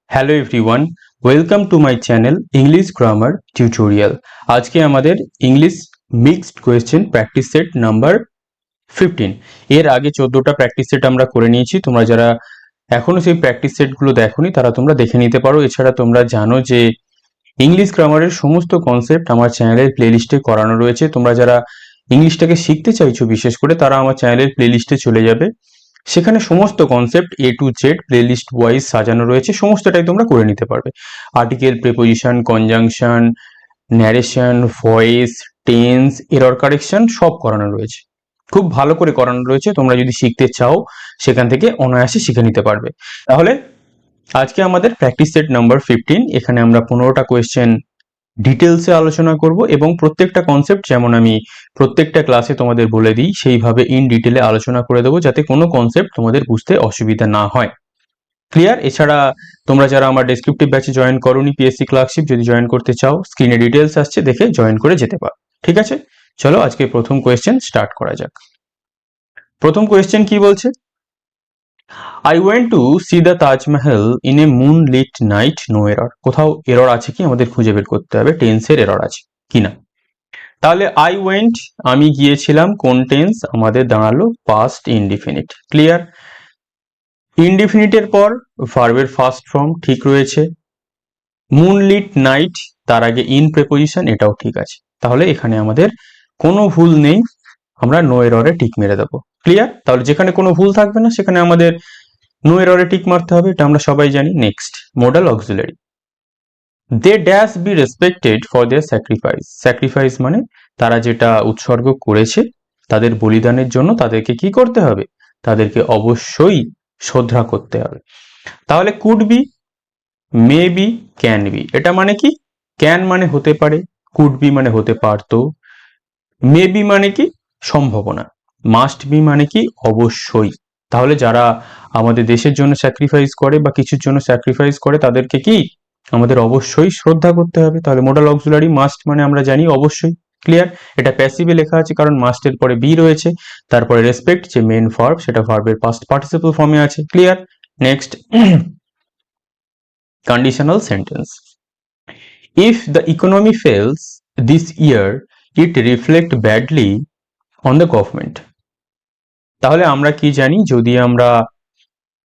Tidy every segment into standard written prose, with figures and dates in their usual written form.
Hello everyone, welcome to my channel English grammar tutorial. আজকে আমাদের English mixed question practice set number 15। এর আগে 14টা practice set আমরা করে নিয়েছি। তোমরা যারা এখনো সেই প্র্যাকটিস সেটগুলো দেখোনি তারা তোমরা দেখে নিতে পারো। এছাড়া তোমরা জানো যে ইংলিশ গ্রামারের সমস্ত কনসেপ্ট আমার চ্যানেলের প্লেলিস্টে করানো রয়েছে। তোমরা যারা ইংলিশটাকে শিখতে চাইছো বিশেষ করে তারা আমার চ্যানেলের প্লেলিস্টে চলে যাবে। সেখানে সমস্ত concept A to Z playlist wise সাজানো রয়েছে, সমস্তটাই তোমরা করে নিতে পারবে। Article, preposition, conjunction, narration, voice, tense, error correction সব করানো রয়েছে। খুব ভালো করে করানো রয়েছে। তোমরা যদি শিখতে চাও সেখান থেকে অনায়াসে শিখে নিতে পারবে। তাহলে আজকে আমাদের প্র্যাকটিস সেট নাম্বার 15। এখানে আমরা 15টা কোয়েশ্চেন ডিটেলসে আলোচনা করব এবং প্রত্যেকটা কনসেপ্ট যেমন আমি প্রত্যেকটা ক্লাসে তোমাদের বলে দিই সেইভাবে ইন ডিটেলে আলোচনা করে দেবো, যাতে কোনো কনসেপ্ট তোমাদের বুঝতে অসুবিধা না হয়। ক্লিয়ার? এছাড়া তোমরা যারা আমার ডেসক্রিপটিভ ব্যাচে জয়েন করোনি, পিএসসি ক্লার্কশিপ যদি জয়েন করতে চাও, স্ক্রিনে ডিটেলস আসছে, দেখে জয়েন করে যেতে পারো। ঠিক আছে, চলো আজকে প্রথম কোয়েশ্চেন স্টার্ট করা যাক। প্রথম কোয়েশ্চেন কি বলছে? I went to see the Taj Mahal in a moonlit night. No error. কোথাও এরর আছে কি আমাদের খুঁজে বের করতে হবে, টেন্সের এরর আছে কিনা। তাহলে I went, আমি গিয়েছিলাম, কোন টেন্স? আমাদের দাঁড়ালো পাস্ট ইনডিফিনিট। ক্লিয়ার? ইনডিফিনিটের পর ভার্বের ফার্স্ট ফর্ম ঠিক রয়েছে। মুনলিট নাইট, তার আগে ইন প্রেপোজিশন, এটাও ঠিক আছে। তাহলে এখানে আমাদের কোনো ভুল নেই, আমরা নো এররে টিক মেরে দেবো। ক্লিয়ার? তাহলে যেখানে কোনো ভুল থাকবে না সেখানে আমাদের নো এররে টিক মারতে হবে, এটা আমরা সবাই জানি। Next, modal auxiliary. They dash be respected for their sacrifice. Sacrifice মানে তারা যেটা উৎসর্গ করেছে, তাদের বলিদানের জন্য তাদেরকে কি করতে হবে? তাদেরকে অবশ্যই শ্রদ্ধা করতে হবে। তাহলে could be, may be, can be, এটা মানে কি? ক্যান মানে হতে পারে, কুড বি মানে হতে পারতো, মে বি মানে কি? সম্ভাবনা, মাস্ট বি মানে কি? অবশ্যই। তাহলে যারা আমাদের দেশের জন্য স্যাক্রিফাইস করে বা কিছুর জন্য স্যাক্রিফাইস করে তাদেরকে কি আমাদের অবশ্যই শ্রদ্ধা করতে হবে। তাহলে মোডাল অক্সিলারি মাস্ট মানে আমরা জানি অবশ্যই। ক্লিয়ার? এটা প্যাসিভে লেখা আছে কারণ মাস্টের পরে বি রয়েছে, তারপরে রেসপেক্ট যে মেন ভার্ব সেটা ভার্বের পাস্ট পার্টিসিপল ফর্মে আছে। Clear? Next, conditional sentence. If the economy fails this year it reflect badly on the government. তাহলে আমরা কি জানি? যদি আমরা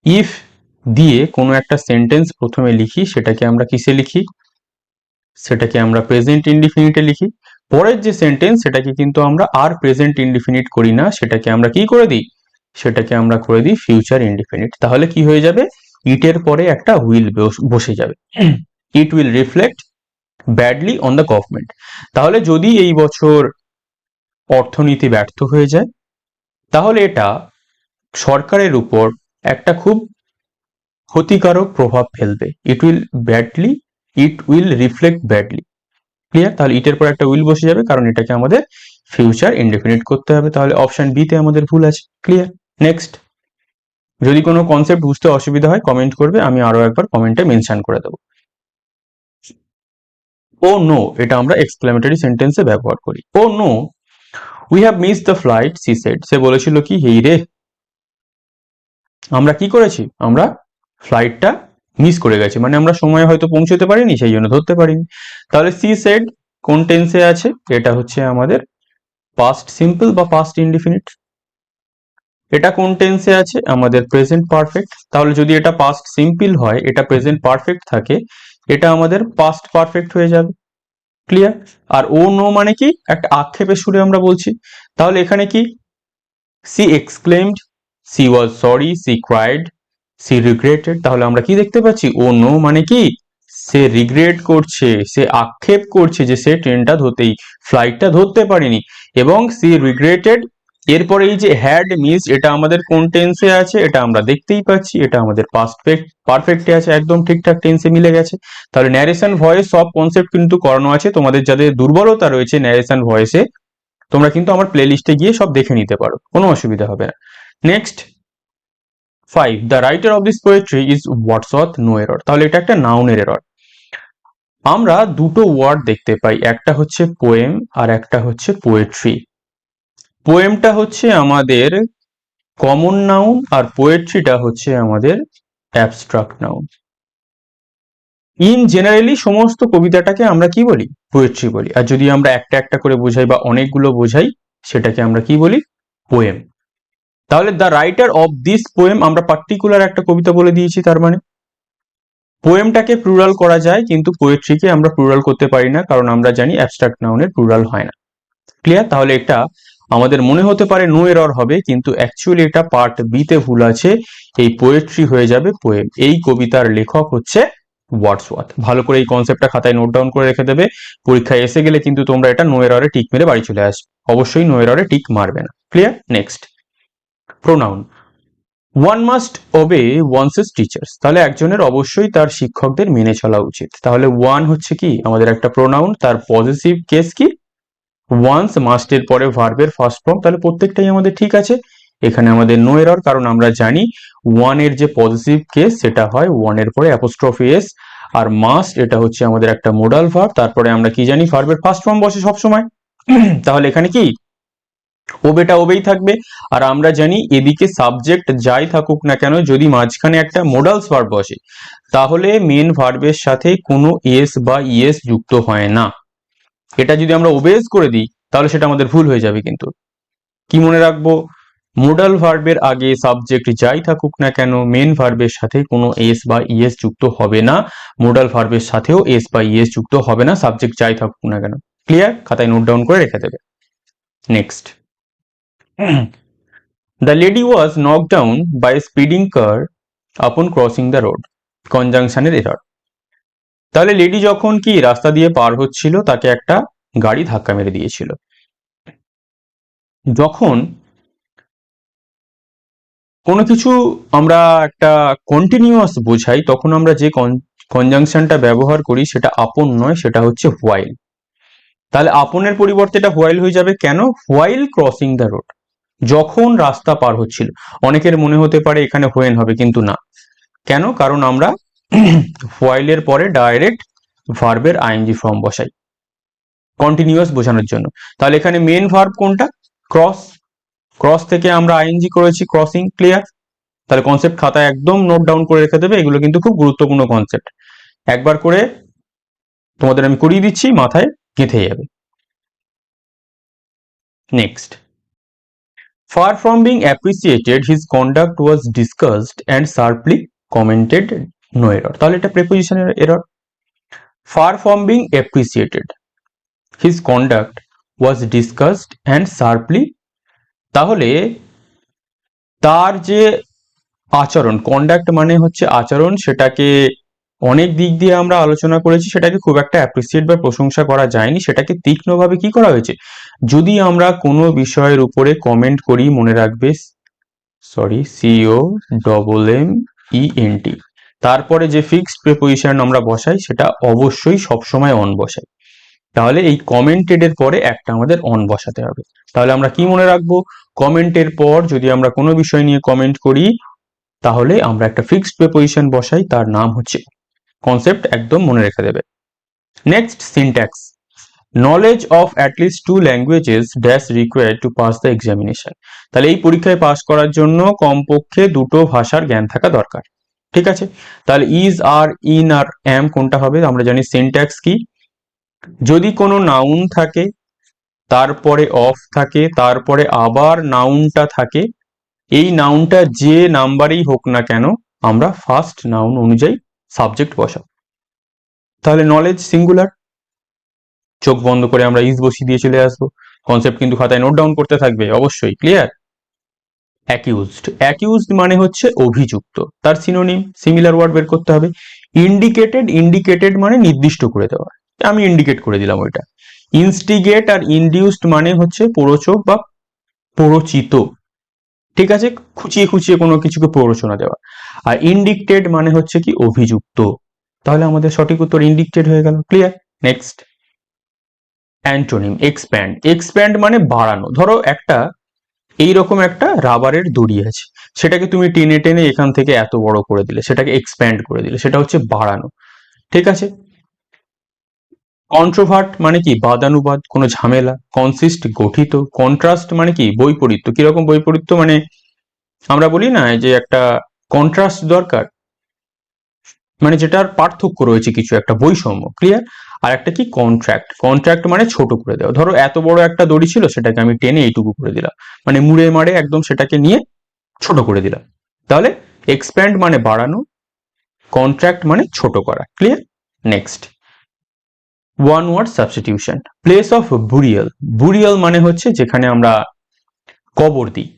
ইফ দিয়ে কোনো একটা সেন্টেন্স প্রথমে লিখি সেটাকে আমরা কিসে লিখি? সেটাকে আমরা প্রেজেন্ট ইনডিফিনিটে লিখি। পরের যে সেন্টেন্স সেটাকে কিন্তু আমরা আর প্রেজেন্ট ইনডিফিনিট করি না, সেটাকে আমরা কি করে দিই? সেটাকে আমরা করে দিই ফিউচার ইনডিফিনিট। তাহলে কি হয়ে যাবে? ইটের পরে একটা উইল বসে যাবে। It will reflect badly on the government. তাহলে যদি এই বছর অর্থনীতি ব্যর্থ হয়ে যায় তাহলে এটা সরকারের উপর একটা খুব ক্ষতিকারক প্রভাব ফেলবে। It will reflect badly. Clear? তাহলে ইটের পর একটা উইল বসে যাবে কারণ এটাকে আমাদের ফিউচার ইনডেফিনিট করতে হবে। তাহলে অপশন বি তে আমাদের ভুল আছে। ক্লিয়ার? নেক্সট, যদি কোনো কনসেপ্ট বুঝতে অসুবিধা হয় কমেন্ট করবে, আমি আরো একবার কমেন্টে মেনশন করে দেবো। ও নো, এটা আমরা এক্সক্লেমেটরি সেন্টেন্সে ব্যবহার করি। Oh no, we have miss the flight, she said. সে বলেছিল কি, হেই রে, আমরা কি করেছি? আমরা ফ্লাইটটা মিস করে গেছি, মানে আমরা সময় হয়তো পৌঁছতে পারিনি, সেই জন্য ধরতে পারিনি। তাহলে সি সেড কোন টেন্সে আছে? এটা হচ্ছে আমাদের পাস্ট সিম্পল বা পাস্ট ইনডিফিনিট। এটা কোন টেন্সে আছে? আমাদের প্রেজেন্ট পারফেক্ট। তাহলে যদি এটা পাস্ট সিম্পল হয়, এটা প্রেজেন্ট পারফেক্ট থাকে, এটা আমাদের পাস্ট পারফেক্ট হয়ে যাবে। ক্লিয়ার? আর ও নো মানে কি? একটা আক্ষেপের সুরে আমরা বলছি। তাহলে এখানে কি? She exclaimed, she was sorry, she cried, she regretted. তাহলে আমরা কি দেখতে পাচ্ছি? ও নো মানে কি? সে রিগ্রেট করছে, সে আক্ষেপ করছে যে সে ট্রেনটা ফ্লাইটটা ধরতে পারেনি। এবং সি রিগ্রেটেড, এরপরে এই যে হ্যাড মিস, এটা আমাদের কোন টেন্সে আছে? এটা আমরা দেখতেই পাচ্ছি, এটা আমাদের পাস্ট পারফেক্টে আছে, একদম ঠিকঠাক টেন্সে মিলে গেছে। তাহলে ন্যারেশন ভয়েস সব কনসেপ্ট কিন্তু করানো আছে। তোমাদের যাদের দুর্বলতা রয়েছে ন্যারেশন ভয়েসে, তোমরা কিন্তু আমার প্লে লিস্টে গিয়ে সব দেখে নিতে পারো, কোনো অসুবিধা হবে না। Next, 5, the writer of this poetry is Wordsworth, no error. তাহলে এটা একটা নাউনের এরর। আমরা দুটো ওয়ার্ড দেখতে পাই, একটা হচ্ছে পোয়েম আর একটা হচ্ছে পোয়েট্রি। পোয়েমটা হচ্ছে আমাদের কমন নাউন আর পোয়েট্রিটা হচ্ছে আমাদের অ্যাবস্ট্রাক্ট নাউন। ইন জেনারেলি সমস্ত কবিতাটাকে আমরা কি বলি? পোয়েট্রি বলি। আর যদি আমরা একটা একটা করে বোঝাই বা অনেকগুলো বোঝাই, সেটাকে আমরা কি বলি? পোয়েম। তাহলে the writer of this poem, আমরা পার্টিকুলার একটা কবিতা বলে দিয়েছি, তার মানে পোয়েমটাকে প্লুরাল করা যায়, কিন্তু পোয়েট্রিকে আমরা প্লুরাল করতে পারি না, কারণ আমরা জানি অ্যাবস্ট্রাক্ট নাউনের প্লুরাল হয় না। ক্লিয়ার? তাহলে এটা আমাদের মনে হতে পারে নো এরর হবে, কিন্তু অ্যাকচুয়ালি এটা পার্ট বি তে ভুল আছে। এই পোয়েট্রি হয়ে যাবে পোয়েম। এই কবিতার লেখক হচ্ছে ওয়ার্ডসওয়ার্থ। ভালো করে এই কনসেপ্টটা খাতায় নোট ডাউন করে রেখে দেবে। পরীক্ষায় এসে গেলে কিন্তু তোমরা এটা নো এররে টিক মেরে বাড়ি চলে আসবে। অবশ্যই নো এররে টিক মারবে না। Clear? Next, pronoun. One must obey one's teachers. তাহলে একজনের অবশ্যই তার শিক্ষকদের মেনে চলা উচিত। তাহলে ওয়ান হচ্ছে কি আমাদের একটা প্রোনাউন, তার পজিটিভ কেস কি ওয়ান্স, মাস্টের পরে ভার্বের ফার্স্ট ফর্ম। তাহলে প্রত্যেকটাই আমাদের ঠিক আছে। এখানে আমাদের নো এরর, কারণ আমরা জানি ওয়ান এর যে পজিটিভ কেস সেটা হয় ওয়ান এর পরে অ্যাপোস্ট্রফি এস, আর মাস্ট এটা হচ্ছে আমাদের একটা মোডাল ভার্ব। তারপরে আমরা কি জানি ভার্বের ফার্স্ট ফর্ম বসে সবসময়। তাহলে এখানে কি ওবেটা ওবেই থাকবে। আর আমরা জানি এদিকে সাবজেক্ট যাই থাকুক না কেন, যদি মাঝখানে একটা মোডালস ভার্ব বসে তাহলে মেন ভার্বের সাথে কোনো এস বা ইএস যুক্ত হয় না। এটা যদি আমরা ওবেজ করে দিই তাহলে সেটা আমাদের ভুল হয়ে যাবে। কিন্তু কি মনে রাখবো? মোডাল ভার্বের আগে সাবজেক্ট যাই থাকুক না কেন মেন ভার্বের সাথে কোনো এস বা ইএস যুক্ত হবে না। মোডাল ভার্বের সাথেও এস বা ইএস যুক্ত হবে না, সাবজেক্ট যাই থাকুক না কেন। ক্লিয়ার? খাতায় নোট ডাউন করে রেখে দেবে। Next, the lady was knock down by speeding car upon crossing the road. কনজাংশনের এরর। তাহলে লেডি যখন কি রাস্তা দিয়ে পার হচ্ছিল তাকে একটা গাড়ি ধাক্কা মেরে দিয়েছিল। যখন কোনো কিছু আমরা একটা কন্টিনিউয়াস বোঝাই তখন আমরা যে কনজাংশনটা ব্যবহার করি সেটা আপন নয়, সেটা হচ্ছে হোয়াইল। তাহলে আপনের পরিবর্তে এটা হোয়াইল হয়ে যাবে। কেন? হোয়াইল ক্রসিং দ্য রোড, যখন রাস্তা পার হচ্ছিল। অনেকের মনে হতে পারে এখানে হোয়েন হবে, কিন্তু না। কেন? কারণ আমরা হোয়াইলের পরে ডাইরেক্ট ভার্বের আইএনজি ফর্ম বসাই কন্টিনিউয়াস বোঝানোর জন্য। তাহলে এখানে মেন ভার্ব কোনটা? ক্রস। ক্রস থেকে আমরা আইএনজি করেছি ক্রসিং। ক্লিয়ার? তাহলে কনসেপ্ট খাতায় একদম নোট ডাউন করে রেখে দেবে। এগুলো কিন্তু খুব গুরুত্বপূর্ণ কনসেপ্ট। একবার করে তোমাদের আমি করিয়ে দিচ্ছি, মাথায় গেঁথে যাবে। Next, far from being appreciated his conduct was discussed and sharply commented. No error. তাহলে এটা প্রেপোজিশনের error. far from being appreciated his conduct was discussed and sharply, তাহলে তার যে আচরণ, কন্ডাক্ট মানে হচ্ছে আচরণ, সেটাকে অনেক দিক দিয়ে আমরা আলোচনা করেছি। সেটাকে খুব একটা অ্যাপ্রিসিয়েট বা প্রশংসা করা যায়নি, সেটাকে তীক্ষ্ণভাবে কি করা হয়েছে। যদি আমরা কোনো বিষয়ের উপরে কমেন্ট করি, মনে রাখবে COMMENT, তারপরে যে ফিক্সড প্রিপোজিশন আমরা বসাই সেটা অবশ্যই সবসময় অন বসাই। তাহলে এই কমেন্টেড এর পরে একটা আমাদের অন বসাতে হবে। তাহলে আমরা কি মনে রাখবো? কমেন্টের পর যদি আমরা কোনো বিষয় নিয়ে কমেন্ট করি তাহলে আমরা একটা ফিক্সড প্রিপোজিশন বসাই, তার নাম হচ্ছে। কনসেপ্ট একদম মনে রেখে দেবে। Next, syntax. Knowledge of at least 2 languages dash required to pass the examination. তাহলে এই পরীক্ষায় পাস করার জন্য কমপক্ষে দুটো ভাষার জ্ঞান থাকা দরকার। ঠিক আছে? তাহলে ইজ, আর, ইন, আর অ্যাম কোনটা হবে? আমরা জানি সিনট্যাক্স কি। যদি কোনো নাউন থাকে, তারপরে অফ থাকে, তারপরে আবার নাউনটা থাকে, এই নাউনটা যে নাম্বারেই হোক না কেন আমরা ফার্স্ট নাউন অনুযায়ী সাবজেক্ট বসাবো। তাহলে নলেজ সিঙ্গুলার, চোখ বন্ধ করে আমরা ইজ বসিয়ে দিয়ে চলে আসবো। কনসেপ্ট কিন্তু খাতায় নোট ডাউন করতে থাকবে অবশ্যই। ক্লিয়ার? অ্যাকিউজড। অ্যাকিউজড মানে হচ্ছে অভিযুক্ত, তার সিনোনিম সিমিলার ওয়ার্ড বের করতে হবে। ইন্ডিকেটেড, ইন্ডিকেটেড মানে নির্দিষ্ট করে দেওয়া, আমি ইন্ডিকেট করে দিলাম ওইটা। ইনস্টিগেট আর ইনডিউসড মানে হচ্ছে প্ররোচক বা প্ররোচিত। ঠিক আছে? খুঁচিয়ে খুঁচিয়ে কোনো কিছুকে প্ররোচনা দেওয়া। আর ইনডিক্টেড মানে হচ্ছে কি অভিযুক্ত। তাহলে আমাদের সঠিক উত্তর ইনডিক্টেড হয়ে গেল। Clear? Next, antonym. Expand. Expand মানে বাড়ানো। ধরো একটা এইরকম একটা রাবারের দড়ি আছে, সেটাকে তুমি টেনে টেনে এখান থেকে এত বড় করে দিলে, সেটাকে এক্সপ্যান্ড করে দিলে, সেটা হচ্ছে বাড়ানো। ঠিক আছে? কন্ট্রোভার্ট মানে কি বাদানুবাদ, কোনো ঝামেলা। কনসিস্ট গঠিত। কন্ট্রাস্ট মানে কি বৈপরীত্য। কিরকম বৈপরীত্য? মানে আমরা বলি না যে একটা কন্ট্রাস্ট দরকার, মানে যেটার পার্থক্য রয়েছে, কিছু একটা বৈষম্য, ক্লিয়ার। আর একটা কি কন্ট্রাক্ট, কন্ট্রাক্ট মানে ছোট করে দেওয়া। ধরো এত বড় একটা দড়ি ছিল, সেটাকে আমি টেনে এইটুকু করে দিলাম, মানে মুড়ে মারে একদম সেটাকে নিয়ে ছোট করে দিলাম। তাহলে এক্সপ্যান্ড মানে বাড়ানো, কন্ট্রাক্ট মানে ছোট করা, clear. Next, one word substitution. Place of burial, burial মানে হচ্ছে যেখানে আমরা কবর দিই।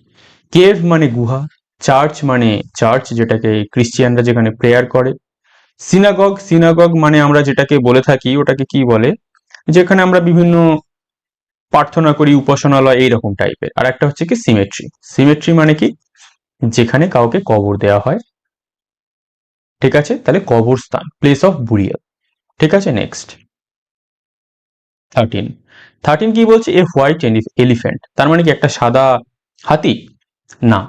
কেভ মানে গুহা, চার্চ মানে চার্চ যেটাকে ক্রিশ্চিয়ানরা যেখানে প্রেয়ার করে। সিনাগগ, সিনাগগ মানে আমরা যেটাকে বলে থাকি ওটাকে কি বলে, যেখানে আমরা বিভিন্ন প্রার্থনা করি, উপাসনালয় এইরকম টাইপের। আর একটা হচ্ছে কি সিমেট্রি, সিমেট্রি মানে কি যেখানে কাউকে কবর দেওয়া হয়, ঠিক আছে। তাহলে কবরস্থান, প্লেস অফ বুরিয়াল, ঠিক আছে। নেক্সট 13, 13 কি বলছে, এ হোয়াইট এলিফ্যান্ট, তার মানে কি একটা সাদা হাতি, না।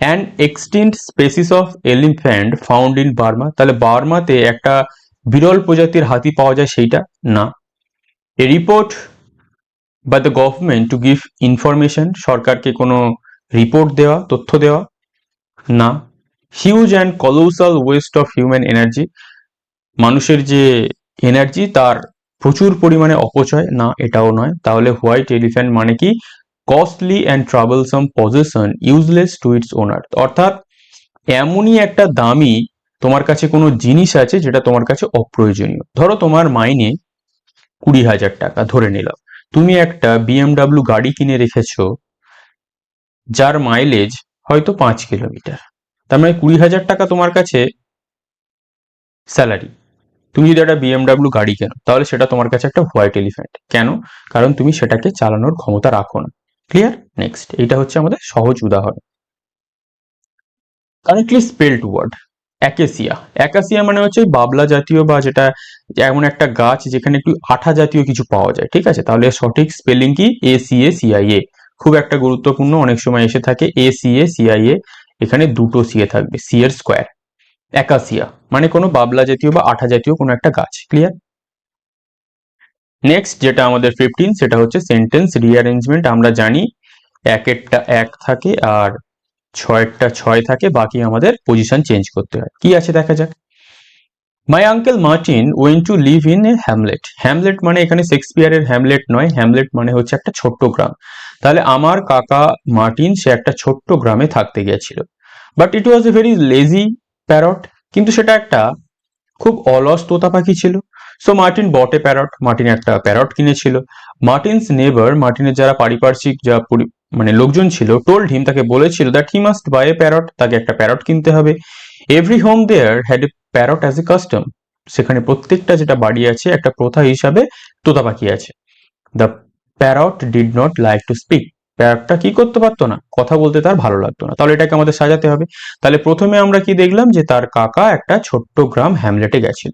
An extinct species of elephant found in Burma, তাহলে বার্মাতে একটা বিরল প্রজাতির হাতি পাওয়া যায়, সেইটা না। এ রিপোর্ট বা the government to give information, সরকারকে কোনো রিপোর্ট দেওয়া, তথ্য দেওয়া, না। Huge and colossal West of human energy, মানুষের যে এনার্জি তার প্রচুর পরিমাণে অপচয়, না এটাও নয়। তাহলে হোয়াইট এলিফ্যান্ট মানে কি costly and troublesome possession useless to its ওনার, অর্থাৎ এমনই একটা দামি তোমার কাছে কোনো জিনিস আছে যেটা তোমার কাছে অপ্রয়োজনীয়। ধরো তোমার মাইনে 20,000 টাকা ধরে নিলাম, তুমি একটা বিএমডাব্লিউ গাড়ি কিনে রেখেছো যার মাইলেজ হয়তো 5 কিলোমিটার, তার মানে 20,000 টাকা তোমার কাছে স্যালারি। তুমি যদি একটা বিএমডাব্লিউ গাড়ি কেনো, তাহলে সেটা তোমার কাছে একটা হোয়াইট এলিফ্যান্ট। কেন? কারণ তুমি সেটাকে চালানোর ক্ষমতা রাখো না, ক্লিয়ার। নেক্সট, এটা হচ্ছে আমাদের সহজ উদাহরণ। Correctly spelled word, acacia. Acacia মানে হচ্ছে বাবলা জাতীয় বা যেটা এমন একটা গাছ যেখানে একটু আঠা জাতীয় কিছু পাওয়া যায়, ঠিক আছে। তাহলে সঠিক স্পেলিং কি, ACACIA, খুব একটা গুরুত্বপূর্ণ, অনেক সময় এসে থাকে ACACIA, এখানে দুটো সিএ থাকবে, সি এর স্কোয়ার। অ্যাকাসিয়া মানে কোনো বাবলা জাতীয় বা আঠা জাতীয় কোনো একটা গাছ, ক্লিয়ার। নেক্সট যেটা আমাদের 15, সেটা হচ্ছে সেন্টেন্স রিঅ্যারেঞ্জমেন্ট। আমরা জানি একেরটা এক থাকে আর ছয়েরটা ছয় থাকে, বাকি আমাদের পজিশন চেঞ্জ করতে হয়। কি আছে দেখা যাক। My uncle Martin went to live in a Hamlet, Hamlet মানে এখানে শেক্সপিয়ারের হ্যামলেট নয়, হ্যামলেট মানে হচ্ছে একটা ছোট্ট গ্রাম। তাহলে আমার কাকা মার্টিন সে একটা ছোট্ট গ্রামে থাকতে গিয়েছিল। But it was a very lazy parrot, কিন্তু সেটা একটা খুব অলস তোতা পাখি ছিল। So Martin bought a parrot, Martin একটা প্যারট কিনেছিল। মার্টিনস নেবার, মার্টিনের যারা পারিপার্শ্বিক যা মানে লোকজন ছিল, টোল্ড হিম, তাকে বলেছিল that he must buy a parrot, তাকে একটা প্যারট কিনতে হবে। Every home there had a parrot as a custom, সেখানে প্রত্যেকটা যেটা বাড়ি আছে একটা প্রথা হিসাবে তোতা পাখি আছে। The parrot did not like to speak, প্যারটটা কি করতে পারতো না, কথা বলতে তার ভালো লাগতো না। তাহলে এটাকে আমাদের সাজাতে হবে। তাহলে প্রথমে আমরা কি দেখলাম, যে তার কাকা একটা ছোট্ট গ্রাম হ্যামলেটে গেছিল।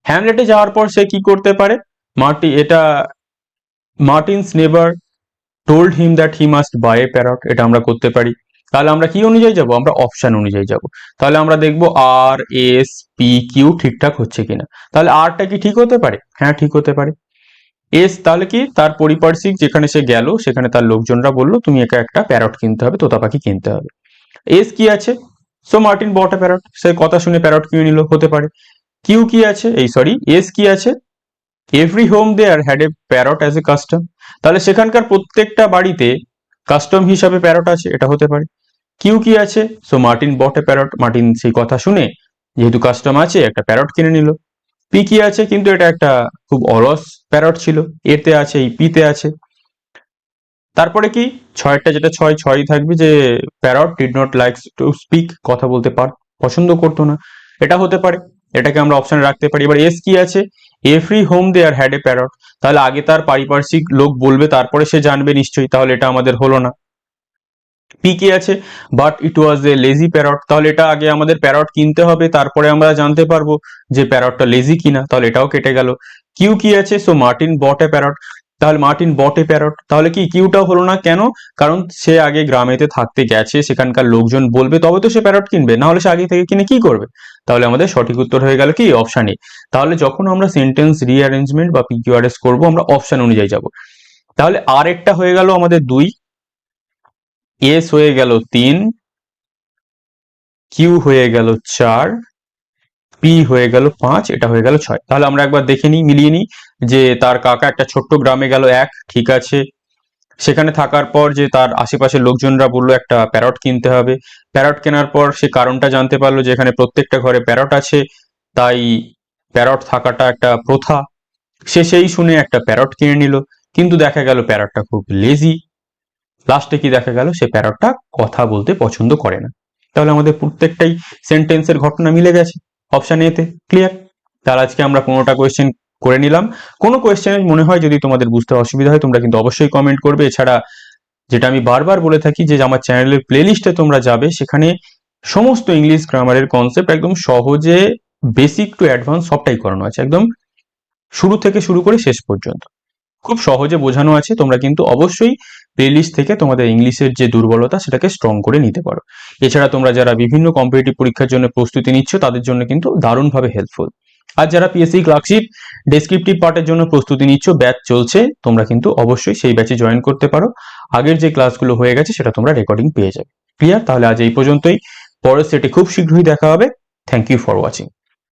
হ্যামলেটে যাওয়ার পর সে কি করতে পারে, মার্টিনস নেবার told him that he must buy a parrot, এটা আমরা করতে পারি। তাহলে আমরা কি অনুযায়ী যাব, আমরা অপশন অনুযায়ী যাব। তাহলে আমরা দেখব RSPQ ঠিকঠাক হচ্ছে কিনা। তাহলে আরটা কি ঠিক হতে পারে, হ্যাঁ ঠিক হতে পারে। এস তাহলে কি, তার পরিপার্শ্বিক যেখানে সে গেল সেখানে তার লোকজনরা বললো তুমি একা একটা প্যারট কিনতে হবে, তোতা পাখি কিনতে হবে। এস কি আছে, so Martin bought a parrot, সে কথা শুনে প্যারট কিনে নিল, হতে পারে। কিউ কি আছে, এই সরি এস কি আছে, every home there had a parrot as a custom, তাহলে সেখানকার প্রত্যেকটা বাড়িতে কাস্টম হিসাবে প্যারট আছে, এটা হতে পারে। কিউ কি আছে, so Martin bought a parrot, Martin সেই কথা শুনে যেহেতু কাস্টম আছে একটা প্যারট কিনে নিল। পি কি আছে, কিন্তু এটা একটা খুব অলস প্যারট ছিল, এতে আছে, এই পিতে আছে। তারপরে কি, ছয়টা যেটা ছয় ছয় থাকবে, যে parrot did not like to speak, কথা বলতে পছন্দ করতো না, এটা হতে পারে, এটাকে আমরা অপশনে রাখতে পারি। এবার এস কি আছে, every home there had a parrot, তাহলে আগে তার পারিপার্শ্বিক লোক বলবে তারপরে সে জানবে নিশ্চয়ই, তাহলে এটা আমাদের হলো না। পি কি আছে, but it was A lazy parrot, তাহলে এটা আগে আমাদের প্যারট কিনতে হবে, তারপরে আমরা জানতে পারবো যে প্যারটটা লেজি কিনা, তাহলে এটাও কেটে গেল। কিউ কি আছে, so Martin bought a parrot, তাহলে মার্টিন বট এ প্যারট, তাহলে কি কিউটাও হলো না, কেন, কারণ সে আগে গ্রামেতে থাকতে গেছে, সেখানকার লোকজন বলবে তবে তো সে প্যারট কিনবে, না হলে সে আগে থেকে কিনে কি করবে। তাহলে আমাদের সঠিক উত্তর হয়ে গেল কি অপশন এ। তাহলে যখন আমরা সেন্টেন্স রিঅ্যারেঞ্জমেন্ট বা PQRS করবো, আমরা অপশন অনুযায়ী যাব। তাহলে আর একটা হয়ে গেল আমাদের 2, এস হয়ে গেল 3, কিউ হয়ে গেল 4, পি হয়ে গেল 5, এটা হয়ে গেল 6। তাহলে আমরা একবার দেখে নিই, মিলিয়ে নিই যে তার কাকা একটা ছোট্ট গ্রামে গেল 1, ঠিক আছে। সেখানে থাকার পর যে তার আশেপাশের লোকজনরা বললো একটা প্যারট কিনতে হবে। প্যারট কেনার পর সে কারণটা জানতে পারলো যে এখানে প্রত্যেকটা ঘরে প্যারট আছে, তাই প্যারট থাকাটা একটা প্রথা। সে সেই শুনে একটা প্যারট কিনে নিল, কিন্তু দেখা গেল প্যারটটা খুব লেজি। লাস্টে কি দেখা গেল, সে প্যারটটা কথা বলতে পছন্দ করে না। তাহলে আমাদের প্রত্যেকটাই সেন্টেন্সের ঘটনা মিলে গেছে অপশন এতে। ক্লিয়ার? তাহলে আজকে আমরা 15টা কোয়েশ্চেন করে নিলাম। কোনো কোয়েশ্চেনের মনে হয় যদি তোমাদের বুঝতে অসুবিধা হয় তোমরা কিন্তু অবশ্যই কমেন্ট করবে। এছাড়া যেটা আমি বারবার বলে থাকি যে আমার চ্যানেলের প্লেলিস্টে তোমরা যাবে, সেখানে সমস্ত ইংলিশ গ্রামারের কনসেপ্ট একদম সহজে বেসিক টু অ্যাডভান্স সবটাই করানো আছে, একদম শুরু থেকে শুরু করে শেষ পর্যন্ত খুব সহজে বোঝানো আছে। তোমরা কিন্তু অবশ্যই প্লেলিস্ট থেকে তোমাদের ইংলিশের যে দুর্বলতা সেটাকে স্ট্রং করে নিতে পারো। এছাড়া তোমরা যারা বিভিন্ন কম্পিটিটিভ পরীক্ষার জন্য প্রস্তুতি নিচ্ছ তাদের জন্য কিন্তু দারুণভাবে হেল্পফুল। আর যারা পিএসসি ক্লার্কশিপ ডেসক্রিপটিভ পার্টের জন্য প্রস্তুতি নিচ্ছ, ব্যাচ চলছে, তোমরা কিন্তু অবশ্যই সেই ব্যাচে জয়েন করতে পারো। আগের যে ক্লাসগুলো হয়ে গেছে সেটা তোমরা রেকর্ডিং পেয়ে যাবে। ক্লিয়ার? তাহলে আজ এই পর্যন্তই, পরের সেটে খুব শীঘ্রই দেখা হবে। Thank you for watching.